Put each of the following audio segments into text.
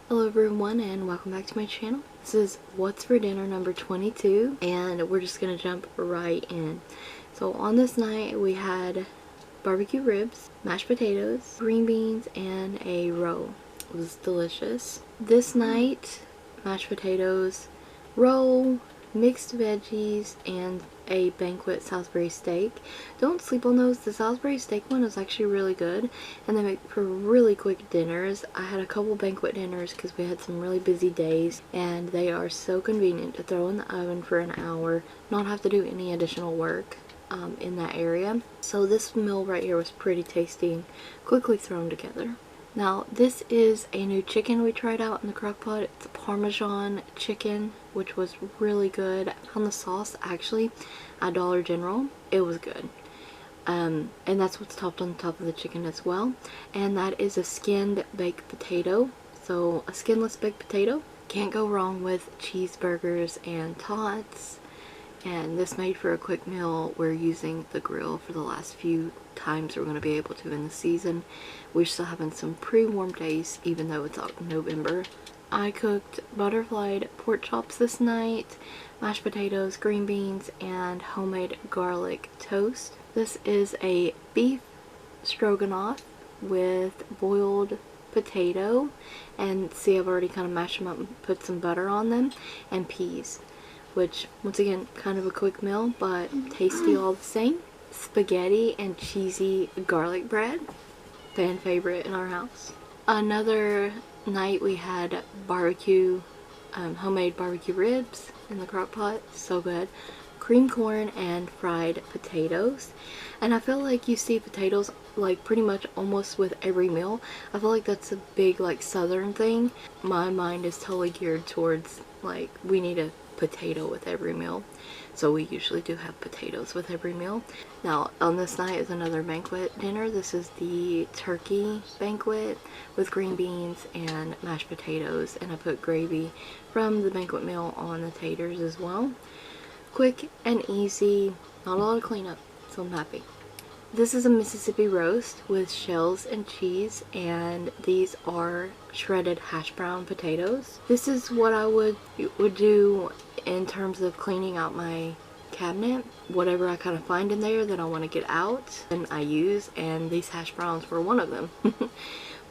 Hello everyone and welcome back to my channel. This is What's for Dinner number 22 and we're just gonna jump right in. So on this night we had barbecue ribs, mashed potatoes, green beans, and a roll. It was delicious. This night, mashed potatoes, roll, mixed veggies, and a banquet Salisbury steak. Don't sleep on those. The Salisbury steak one is actually really good and they make for really quick dinners. I had a couple banquet dinners because we had some really busy days and they are so convenient to throw in the oven for an hour, not have to do any additional work in that area. So this meal right here was pretty tasty and quickly thrown together. Now this is a new chicken we tried out in the crock pot. It's a Parmesan chicken, which was really good. On the sauce actually at Dollar General, it was good. And that's what's topped on the top of the chicken as well. And that is a skinned baked potato. So a skinless baked potato. Can't go wrong with cheeseburgers and tots. And this made for a quick meal. We're using the grill for the last few times we're going to be able to in the season. We're still having some pre-warm days even though it's November. I cooked butterflied pork chops this night, mashed potatoes, green beans, and homemade garlic toast. This is a beef stroganoff with boiled potato, and see, I've already kind of mashed them up and put some butter on them, and peas, which once again kind of a quick meal but tasty all the same. Spaghetti and cheesy garlic bread, fan favorite in our house. Another night we had barbecue, homemade barbecue ribs in the crock pot, so good. Cream corn and fried potatoes. And I feel like you see potatoes like pretty much almost with every meal. I feel like that's a big like southern thing. My mind is totally geared towards like we need a potato with every meal, so we usually do have potatoes with every meal. Now on this night is another banquet dinner. This is the turkey banquet with green beans and mashed potatoes, and I put gravy from the banquet meal on the taters as well. Quick and easy, not a lot of cleanup, so I'm happy. This is a Mississippi roast with shells and cheese, and these are shredded hash brown potatoes. This is what I would do in terms of cleaning out my cabinet. Whatever I kind of find in there that I want to get out, and I use, and these hash browns were one of them.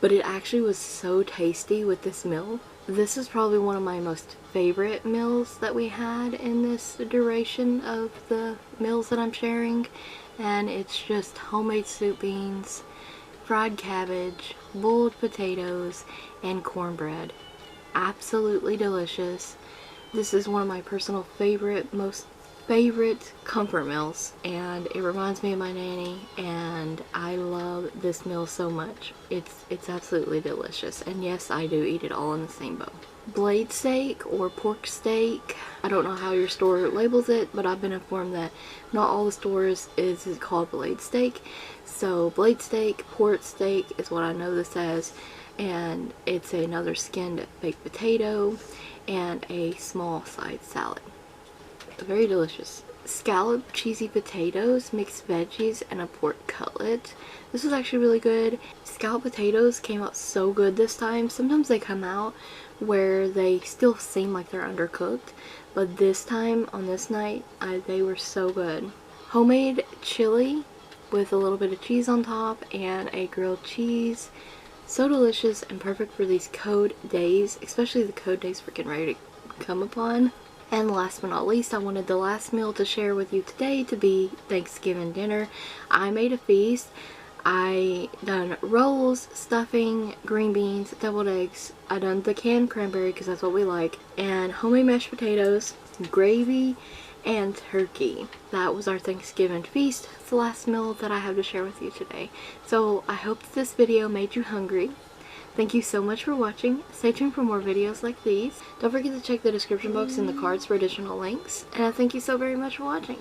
But it actually was so tasty with this meal. This is probably one of my most favorite meals that we had in this duration of the meals that I'm sharing. And it's just homemade soup beans, fried cabbage, boiled potatoes, and cornbread. Absolutely delicious. This is one of my personal favorite, most favorite comfort meals, and it reminds me of my nanny, and I love this meal so much. It's absolutely delicious, and yes, I do eat it all in the same bowl. Blade steak or pork steak, I don't know how your store labels it, but I've been informed that not all the stores is called blade steak. So blade steak, pork steak is what I know this as, and it's another skinned baked potato and a small side salad. Very delicious. Scalloped cheesy potatoes, mixed veggies, and a pork cutlet. This was actually really good. Scalloped potatoes came out so good this time. Sometimes they come out where they still seem like they're undercooked, but this time on this night they were so good. Homemade chili with a little bit of cheese on top and a grilled cheese. So delicious and perfect for these cold days, especially the cold days we're getting ready to come upon. And last but not least, I wanted the last meal to share with you today to be Thanksgiving dinner. I made a feast. I done rolls, stuffing, green beans, deviled eggs. I done the canned cranberry because that's what we like, and homemade mashed potatoes, gravy, and turkey. That was our Thanksgiving feast. It's the last meal that I have to share with you today. So I hope that this video made you hungry. Thank you so much for watching. Stay tuned for more videos like these. Don't forget to check the description box and the cards for additional links. And I thank you so very much for watching.